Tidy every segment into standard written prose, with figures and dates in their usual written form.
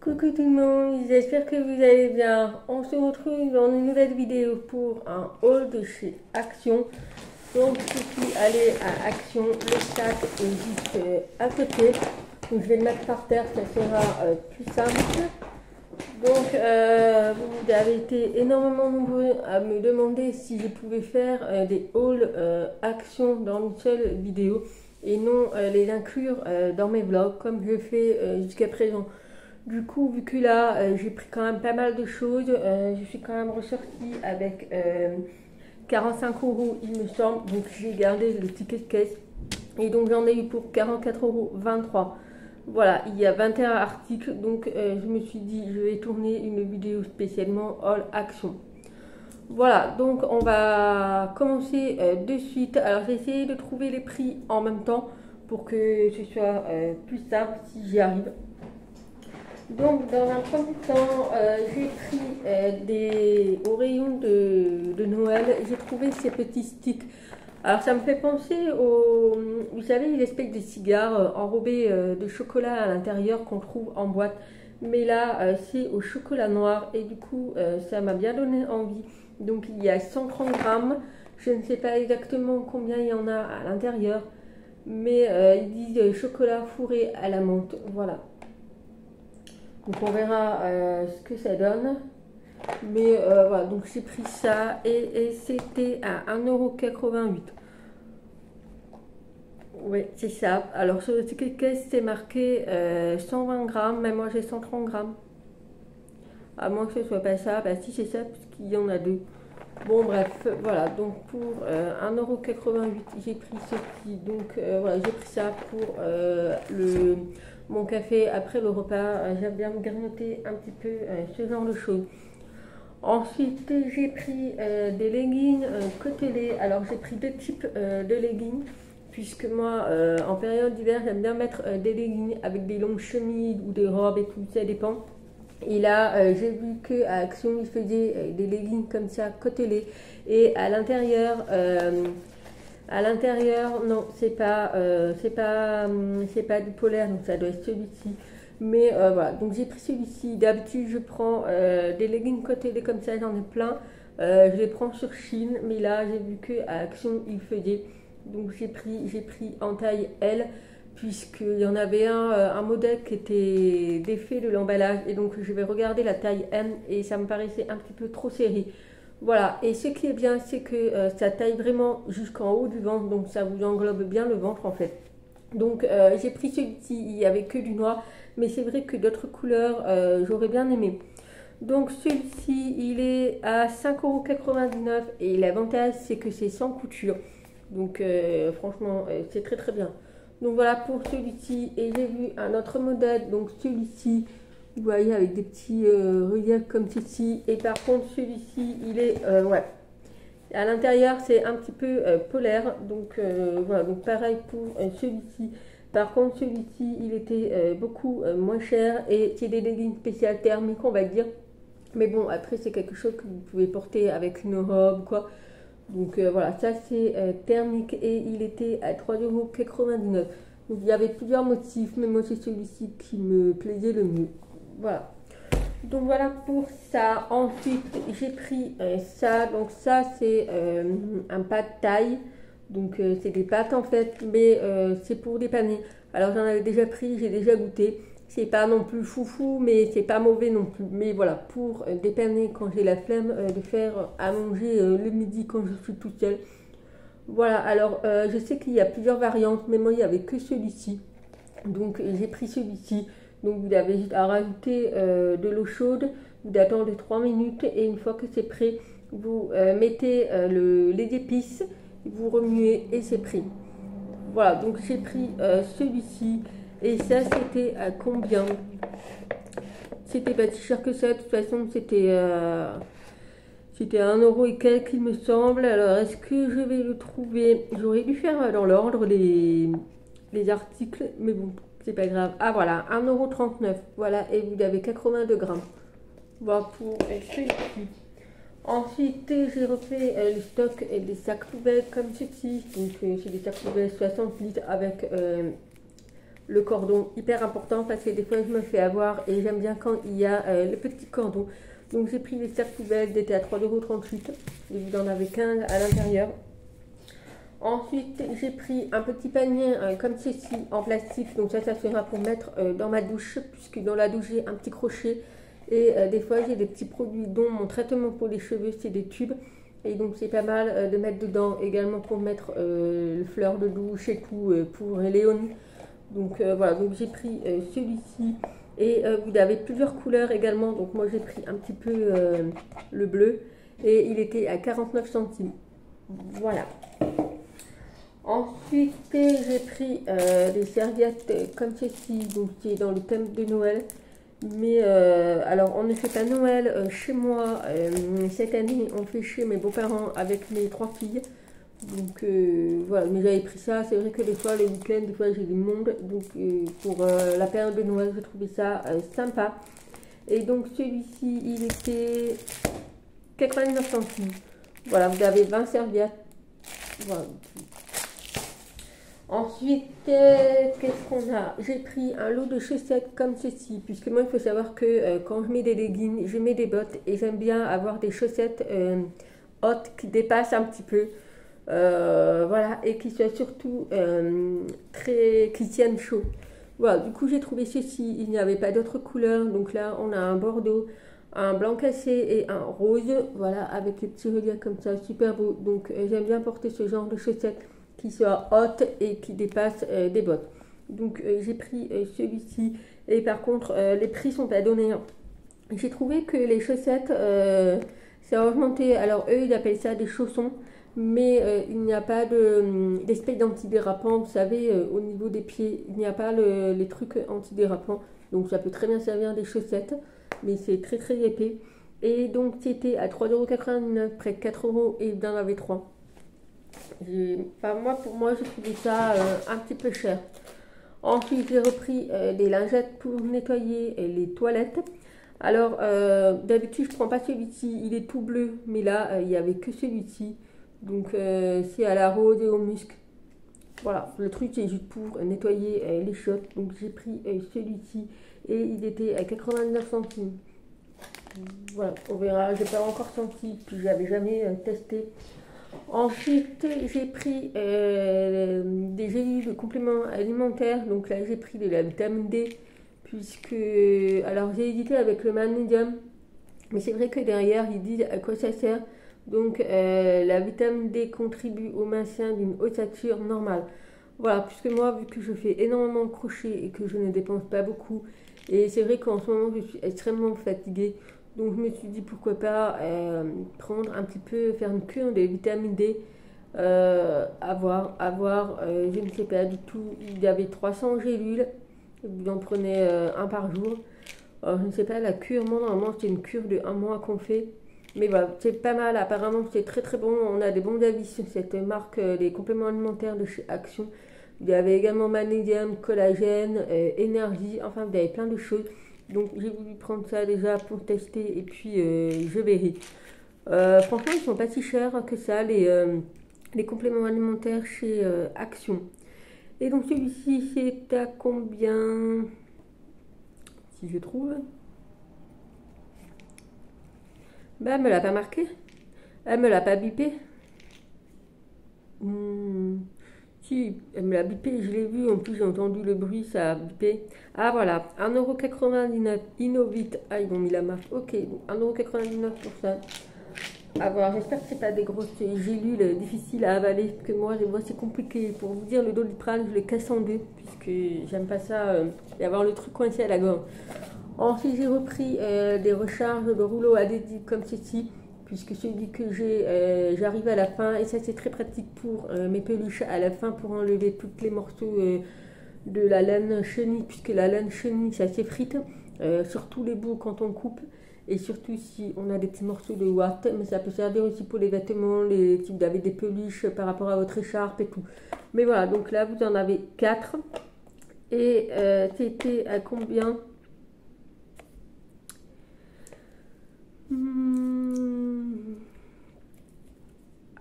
Coucou tout le monde, j'espère que vous allez bien. On se retrouve dans une nouvelle vidéo pour un haul de chez Action. Donc je suis allée à Action, le sac est juste à côté. Donc je vais le mettre par terre, ça sera plus simple. Donc vous avez été énormément nombreux à me demander si je pouvais faire des hauls Action dans une seule vidéo et non les inclure dans mes vlogs comme je fais jusqu'à présent. Du coup, vu que là, j'ai pris quand même pas mal de choses, je suis quand même ressortie avec 45 euros, il me semble. Donc, j'ai gardé le ticket de caisse. Et donc, j'en ai eu pour 44,23 euros. Voilà, il y a 21 articles. Donc, je me suis dit, je vais tourner une vidéo spécialement All Action. Voilà, donc on va commencer de suite. Alors, j'ai essayé de trouver les prix en même temps pour que ce soit plus simple si j'y arrive. Donc, dans un premier temps, j'ai pris au rayon de Noël, j'ai trouvé ces petits sticks. Alors, ça me fait penser vous savez, l'espèce de cigares enrobés de chocolat à l'intérieur qu'on trouve en boîte. Mais là, c'est au chocolat noir et du coup, ça m'a bien donné envie. Donc, il y a 130 grammes. Je ne sais pas exactement combien il y en a à l'intérieur, mais ils disent chocolat fourré à la menthe. Voilà. Donc on verra ce que ça donne. Mais voilà, donc j'ai pris ça et c'était à 1,88 €. Oui, c'est ça. Alors sur le ticket de caisse, c'est marqué 120 grammes, mais moi j'ai 130 grammes. À moins que ce soit pas ça. Bah si c'est ça, parce qu'il y en a deux. Bon bref, voilà, donc pour 1,88 €, j'ai pris ceci. Donc voilà, j'ai pris ça pour mon café après le repas. J'aime bien me grignoter un petit peu ce genre de choses. Ensuite, j'ai pris des leggings côtelés. Alors j'ai pris deux types de leggings. Puisque moi, en période d'hiver, j'aime bien mettre des leggings avec des longues chemises ou des robes et tout, ça dépend. Et là, j'ai vu qu'à Action, ils faisaient des leggings comme ça, côtelés. Et à l'intérieur, non, c'est pas du polaire, donc ça doit être celui-ci. Mais voilà, donc j'ai pris celui-ci. D'habitude, je prends des leggings côtelés comme ça, j'en ai plein. Je les prends sur Chine, mais là, j'ai vu qu'à Action, ils faisaient. Donc j'ai pris en taille L puisqu'il y en avait un modèle qui était défait de l'emballage et donc je vais regarder la taille M et ça me paraissait un petit peu trop serré. Voilà, et ce qui est bien, c'est que ça taille vraiment jusqu'en haut du ventre, donc ça vous englobe bien le ventre en fait. Donc j'ai pris celui-ci, il n'y avait que du noir, mais c'est vrai que d'autres couleurs, j'aurais bien aimé. Donc celui-ci, il est à 5,99 € et l'avantage, c'est que c'est sans couture. Donc franchement, c'est très très bien. Donc voilà pour celui-ci. Et j'ai vu un autre modèle, donc celui-ci, vous voyez, avec des petits reliefs comme ceci. Et par contre, celui-ci, il est, ouais, à l'intérieur, c'est un petit peu polaire. Donc voilà, donc pareil pour celui-ci. Par contre, celui-ci, il était beaucoup moins cher et c'est des leggings spéciales thermiques, on va dire. Mais bon, après, c'est quelque chose que vous pouvez porter avec une robe, quoi. Donc voilà, ça c'est thermique et il était à 3,99 €. Donc il y avait plusieurs motifs, mais moi c'est celui-ci qui me plaisait le mieux. Voilà. Donc voilà pour ça. Ensuite j'ai pris ça. Donc ça c'est un pad thaï. Donc c'est des pâtes en fait, mais c'est pour dépanner. Alors j'en avais déjà pris, j'ai déjà goûté. C'est pas non plus foufou, mais c'est pas mauvais non plus. Mais voilà, pour dépanner quand j'ai la flemme de faire à manger le midi quand je suis toute seule. Voilà, alors je sais qu'il y a plusieurs variantes, mais moi il n'y avait que celui-ci. Donc j'ai pris celui-ci. Donc vous avez juste à rajouter de l'eau chaude, vous attendez 3 minutes et une fois que c'est prêt, vous mettez les épices, vous remuez et c'est pris. Voilà, donc j'ai pris celui-ci. Et ça, c'était à combien? C'était pas si cher que ça. De toute façon, c'était à 1 € et quelques, il me semble. Alors, est-ce que je vais le trouver? J'aurais dû faire dans l'ordre les articles, mais bon, c'est pas grave. Ah, voilà, 1,39 €. Voilà, et vous avez 82 grammes. Voilà pour celui-ci. Ensuite, j'ai refait le stock des sacs poubelles comme ceci. Donc, c'est des sacs poubelles 60 litres avec le cordon, hyper important parce que des fois je me fais avoir et j'aime bien quand il y a le petit cordon. Donc j'ai pris les serre poubelles, d'été à 3,38 € et vous en avez 15 à l'intérieur. Ensuite, j'ai pris un petit panier comme ceci en plastique. Donc ça sera pour mettre dans ma douche, puisque dans la douche, j'ai un petit crochet. Et des fois, j'ai des petits produits, dont mon traitement pour les cheveux, c'est des tubes. Et donc, c'est pas mal de mettre dedans, également pour mettre le fleur de douche et tout, pour Léonie. Donc voilà, donc j'ai pris celui-ci. Et vous avez plusieurs couleurs également. Donc moi, j'ai pris un petit peu le bleu. Et il était à 49 centimes. Voilà. Ensuite, j'ai pris des serviettes comme ceci, donc qui est dans le thème de Noël. Mais alors, on ne fait pas Noël chez moi. Cette année, on fait chez mes beaux-parents avec mes 3 filles. Donc voilà, mais j'avais pris ça. C'est vrai que des fois, les week-ends, des fois, j'ai du monde. Donc pour la période de Noël, j'ai trouvé ça sympa. Et donc, celui-ci, il était 89 centimes. Voilà, vous avez 20 serviettes. Voilà. Ensuite, qu'est-ce qu'on a? J'ai pris un lot de chaussettes comme ceci, puisque moi, il faut savoir que quand je mets des leggings, je mets des bottes et j'aime bien avoir des chaussettes hautes qui dépassent un petit peu. Voilà, et qui soient surtout qui tiennent chaud. Voilà, du coup, j'ai trouvé ceci. Il n'y avait pas d'autres couleurs. Donc là, on a un bordeaux, un blanc cassé et un rose. Voilà, avec les petits reliefs comme ça, super beau. Donc, j'aime bien porter ce genre de chaussettes qui soit haute et qui dépasse des bottes. Donc j'ai pris celui-ci et par contre les prix sont pas donnés. J'ai trouvé que les chaussettes ça a augmenté. Alors eux ils appellent ça des chaussons, mais il n'y a pas d'espèce d'antidérapant. Vous savez au niveau des pieds il n'y a pas les trucs antidérapants. Donc ça peut très bien servir des chaussettes, mais c'est très très épais. Et donc c'était à 3,99 €, près de 4 € et vous en avez 3. Pour moi, j'ai trouvé ça un petit peu cher. Ensuite, j'ai repris des lingettes pour nettoyer les toilettes. Alors, d'habitude, je ne prends pas celui-ci. Il est tout bleu, mais là, il n'y avait que celui-ci. Donc, c'est à la rose et au musc. Voilà, le truc est juste pour nettoyer les chiottes. Donc, j'ai pris celui-ci et il était à 89 centimes. Voilà, on verra. Je n'ai pas encore senti, puis je n'avais jamais testé. Ensuite, j'ai pris des gélules de compléments alimentaires. Donc là, j'ai pris de la vitamine D. Puisque. Alors, j'ai hésité avec le magnésium. Mais c'est vrai que derrière, ils disent à quoi ça sert. Donc, la vitamine D contribue au maintien d'une ossature normale. Voilà, puisque moi, vu que je fais énormément de crochets et que je ne dépense pas beaucoup, et c'est vrai qu'en ce moment, je suis extrêmement fatiguée. Donc je me suis dit pourquoi pas prendre un petit peu, faire une cure de vitamine D, je ne sais pas du tout, il y avait 300 gélules, vous en prenez un par jour. Alors je ne sais pas, la cure, moi normalement c'est une cure de 1 mois qu'on fait, mais voilà, c'est pas mal, apparemment c'est très très bon, on a des bons avis sur cette marque, des compléments alimentaires de chez Action. Il y avait également magnésium, collagène, énergie, enfin vous avez plein de choses. Donc j'ai voulu prendre ça déjà pour tester et puis je verrai. Franchement, ils sont pas si chers que ça, les compléments alimentaires chez Action. Et donc celui-ci, c'est à combien? Si je trouve. Bah, elle me l'a pas marqué. Elle me l'a pas bipé. Si, elle me l'a bipé, je l'ai vu, en plus j'ai entendu le bruit, ça a bipé. Ah voilà, 1,99 € Innovit. Ah, ils ont mis la marque. Ok, 1,99 € pour ça. À voir, j'espère que c'est pas des grosses gélules difficiles à avaler, parce que moi, je vois, c'est compliqué. Pour vous dire, le Doliprane, je le casse en deux, puisque j'aime pas ça, et avoir le truc coincé à la gorge. Ensuite, j'ai repris des recharges de rouleaux adhésives comme ceci, puisque celui que j'ai, j'arrive à la fin, et ça c'est très pratique pour mes peluches à la fin, pour enlever tous les morceaux de la laine chenille, puisque la laine chenille ça s'effrite, surtout les bouts quand on coupe, et surtout si on a des petits morceaux de ouate, mais ça peut servir aussi pour les vêtements, si vous avez des peluches par rapport à votre écharpe et tout. Mais voilà, donc là vous en avez 4, et c'était à combien?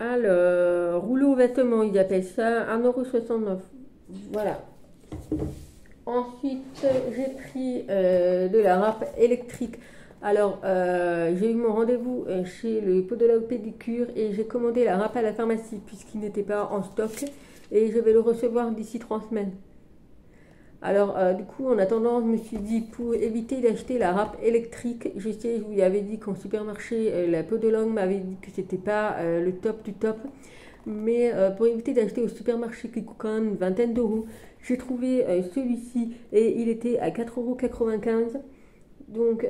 Alors, rouleau vêtements, ils appellent ça 1,69 €. Voilà. Ensuite, j'ai pris de la râpe électrique. Alors, j'ai eu mon rendez-vous chez le podologue pédicure et j'ai commandé la râpe à la pharmacie puisqu'il n'était pas en stock et je vais le recevoir d'ici 3 semaines. Alors, du coup, en attendant, je me suis dit, pour éviter d'acheter la râpe électrique, je sais, je vous avais dit qu'en supermarché, la podologue m'avait dit que c'était pas le top du top. Mais pour éviter d'acheter au supermarché qui coûte quand même une vingtaine d'euros, j'ai trouvé celui-ci et il était à 4,95 €. Donc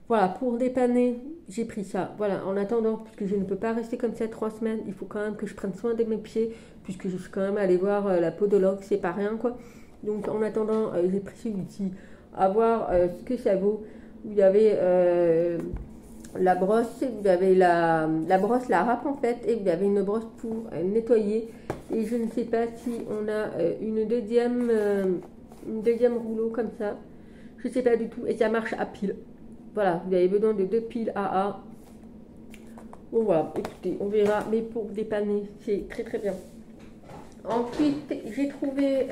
voilà, pour dépanner, j'ai pris ça. Voilà, en attendant, puisque je ne peux pas rester comme ça 3 semaines, il faut quand même que je prenne soin de mes pieds, puisque je suis quand même allée voir la podologue, c'est pas rien quoi. Donc en attendant, j'ai pris celui-ci, à voir ce que ça vaut. Il y avait la brosse, vous avez la brosse, la râpe en fait, et vous avez une brosse pour nettoyer. Et je ne sais pas si on a une deuxième rouleau comme ça. Je ne sais pas du tout. Et ça marche à pile. Voilà, vous avez besoin de 2 piles AA. Bon voilà, écoutez, on verra. Mais pour dépanner, c'est très très bien. Ensuite, j'ai trouvé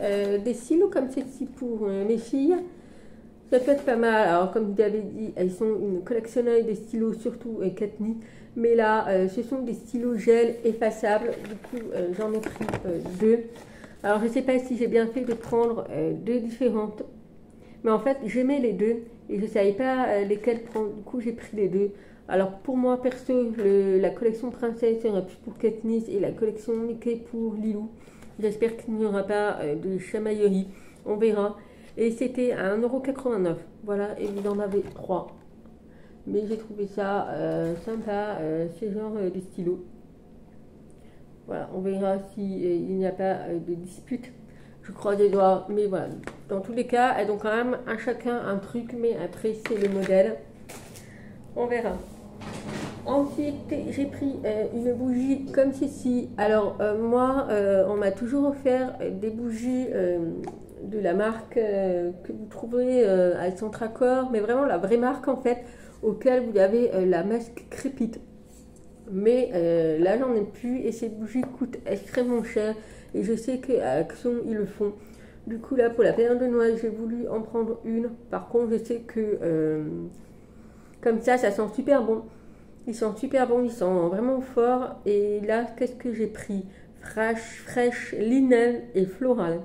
des stylos comme ceci pour mes filles. Ça peut être pas mal. Alors, comme vous avez dit, elles sont une collectionneuse des stylos, surtout Katni. Mais là, ce sont des stylos gel effaçables. Du coup, j'en ai pris 2. Alors, je ne sais pas si j'ai bien fait de prendre 2 différentes. Mais en fait, j'aimais les 2 et je ne savais pas lesquelles prendre. Du coup, j'ai pris les 2. Alors, pour moi, perso, la collection princesse sera plus pour Katniss et la collection Mickey pour Lilou. J'espère qu'il n'y aura pas de chamaillerie. On verra. Et c'était à 1,89 €. Voilà, et vous en avez 3. Mais j'ai trouvé ça sympa, ce genre de stylo. Voilà, on verra s'il n'y a pas de dispute. Je croise les doigts, mais voilà. Dans tous les cas, elles ont quand même un chacun un truc, mais après c'est le modèle. On verra. Ensuite, j'ai pris une bougie comme ceci. Alors moi, on m'a toujours offert des bougies de la marque que vous trouverez à Centracor, mais vraiment la vraie marque en fait, auquel vous avez la masque crépite. Mais là, j'en ai plus et ces bougies coûtent extrêmement cher. Et je sais qu'à Action, ils le font. Du coup, là, pour la période de Noël, j'ai voulu en prendre une. Par contre, je sais que comme ça sent super bon. Ils sont super bons, ils sont vraiment forts. Et là, qu'est-ce que j'ai pris? Fraîche, Linel et Floral.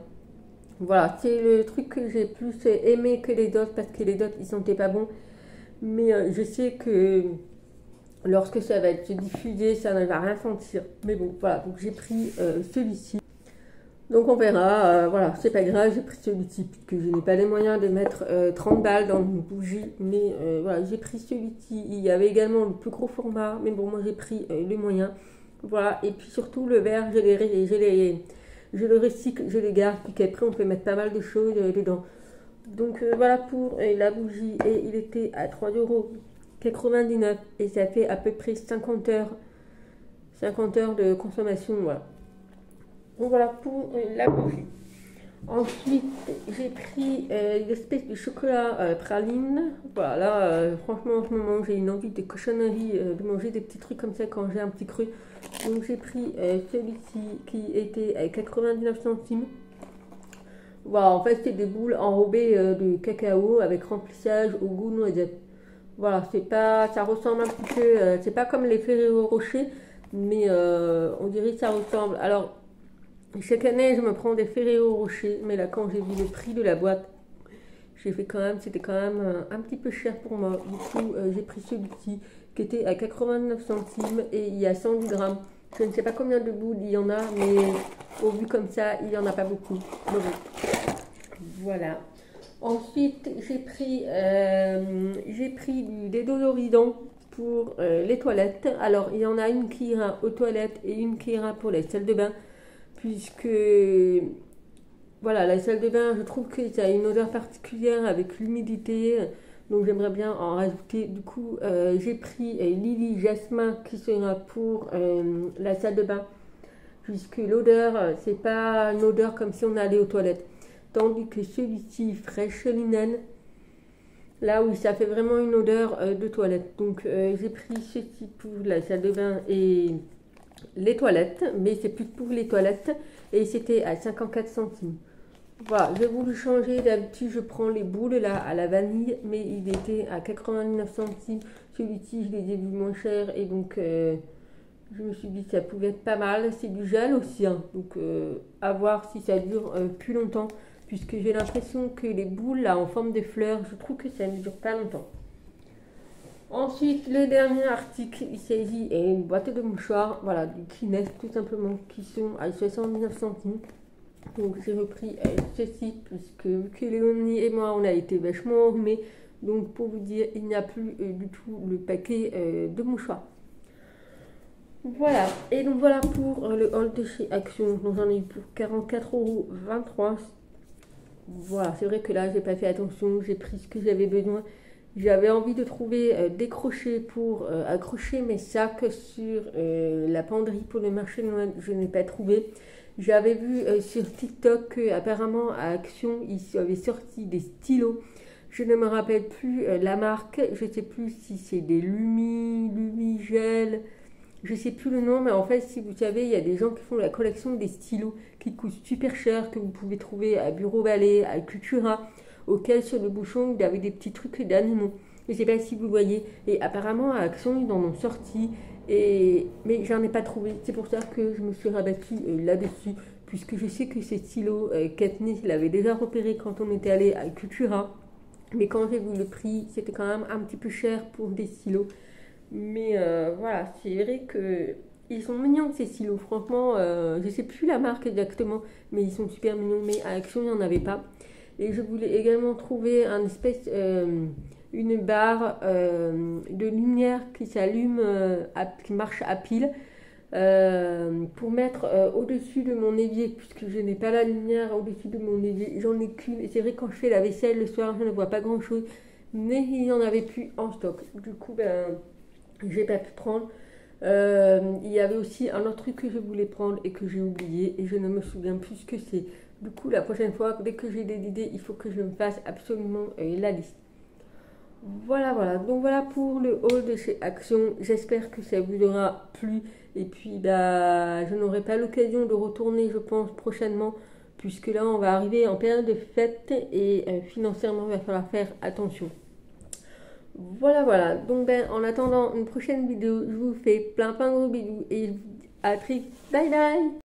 Voilà, c'est le truc que j'ai plus aimé que les autres parce que les autres, ils sentaient pas bons. Mais je sais que lorsque ça va être diffusé, ça ne va rien sentir. Mais bon, voilà, donc j'ai pris celui-ci. Donc on verra, voilà, c'est pas grave, j'ai pris celui-ci, puisque je n'ai pas les moyens de mettre 30 balles dans une bougie, mais voilà, j'ai pris celui-ci. Il y avait également le plus gros format, mais bon, moi j'ai pris le moyen. Voilà, et puis surtout le verre, je le recycle, je les garde, puis qu'après on peut mettre pas mal de choses dedans. Donc voilà pour la bougie, et il était à 3,99 € et ça fait à peu près 50 heures de consommation, voilà. Donc voilà pour la bougie. Ensuite, j'ai pris une espèce de chocolat praline. Voilà, là, franchement, en ce moment, j'ai une envie de cochonnerie, de manger des petits trucs comme ça quand j'ai un petit creux. Donc j'ai pris celui-ci qui était à 99 centimes. Voilà, en fait, c'est des boules enrobées de cacao avec remplissage au goût noisette. Voilà, c'est pas, ça ressemble un petit peu, c'est pas comme les Ferrero Rocher, mais on dirait que ça ressemble. Alors, chaque année, je me prends des Ferrero Rocher, mais là, quand j'ai vu le prix de la boîte, j'ai fait quand même, c'était quand même un petit peu cher pour moi. Du coup, j'ai pris celui-ci qui était à 89 centimes et il y a 110 grammes. Je ne sais pas combien de boules il y en a, mais au vu comme ça, il n'y en a pas beaucoup. Mais bon, voilà. Ensuite, j'ai pris du dédolorisant pour les toilettes. Alors, il y en a une qui ira aux toilettes et une qui ira pour les salles de bain. Puisque, voilà, la salle de bain, je trouve que ça a une odeur particulière avec l'humidité. Donc, j'aimerais bien en rajouter. Du coup, j'ai pris Lily Jasmin qui sera pour la salle de bain. Puisque l'odeur, c'est pas une odeur comme si on allait aux toilettes. Tandis que celui-ci, Fraîche Linen, là oui, ça fait vraiment une odeur de toilette. Donc j'ai pris ceci pour la salle de bain et les toilettes, mais c'est plus pour les toilettes. Et c'était à 54 centimes. Voilà, j'ai voulu changer. D'habitude, je prends les boules là à la vanille, mais il était à 99 centimes. Celui-ci, je les ai vus moins cher et donc je me suis dit que ça pouvait être pas mal. C'est du gel aussi, hein, donc à voir si ça dure plus longtemps, puisque j'ai l'impression que les boules là en forme de fleurs, je trouve que ça ne dure pas longtemps. Ensuite, le dernier article, il s'agit d'une boîte de mouchoirs, voilà, du Kleenex tout simplement, qui sont à 79 centimes. Donc j'ai repris ceci, puisque vu que Léonie et moi, on a été vachement enrhumés. Donc pour vous dire, il n'y a plus du tout le paquet de mouchoirs. Voilà, et donc voilà pour le haul de chez Action. Donc j'en ai eu pour 44,23 €. Voilà, c'est vrai que là, j'ai pas fait attention, j'ai pris ce que j'avais besoin. J'avais envie de trouver des crochets pour accrocher mes sacs sur la penderie pour le marché de Noël. Je n'ai pas trouvé. J'avais vu sur TikTok qu'apparemment à Action, ils avaient sorti des stylos. Je ne me rappelle plus la marque. Je ne sais plus si c'est des Lumigel. Je ne sais plus le nom, mais en fait, si vous savez, il y a des gens qui font la collection des stylos qui coûtent super cher, que vous pouvez trouver à Bureau Ballet, à Cultura, auquel sur le bouchon, il y avait des petits trucs d'animaux. Je ne sais pas si vous voyez. Et apparemment, à Action, ils en ont sorti. Mais j'en ai pas trouvé. C'est pour ça que je me suis rabattue là-dessus. Puisque je sais que ces stylos, Katniss l'avait déjà repéré quand on était allé à Cultura. Mais quand j'ai vu le prix, c'était quand même un petit peu cher pour des stylos. Mais voilà, c'est vrai que ils sont mignons ces stylos. Franchement, je sais plus la marque exactement, mais ils sont super mignons. Mais à Action, il n'y en avait pas. Et je voulais également trouver une barre de lumière qui s'allume, qui marche à pile, pour mettre au-dessus de mon évier, puisque je n'ai pas la lumière au-dessus de mon évier. J'en ai qu'une. Et c'est vrai, quand je fais la vaisselle le soir, je ne vois pas grand-chose. Mais il n'y en avait plus en stock. Du coup, ben, j'ai pas pu prendre. Il y avait aussi un autre truc que je voulais prendre et que j'ai oublié et je ne me souviens plus ce que c'est. Du coup, la prochaine fois, dès que j'ai des idées, il faut que je me fasse absolument la liste. Voilà, voilà. Donc voilà pour le haul de chez Action. J'espère que ça vous aura plu. Et puis, bah, je n'aurai pas l'occasion de retourner, je pense, prochainement, puisque là, on va arriver en période de fête et financièrement, il va falloir faire attention. Voilà, voilà. Donc, ben, en attendant une prochaine vidéo, je vous fais plein, plein de gros bisous et je vous dis à très vite. Bye, bye!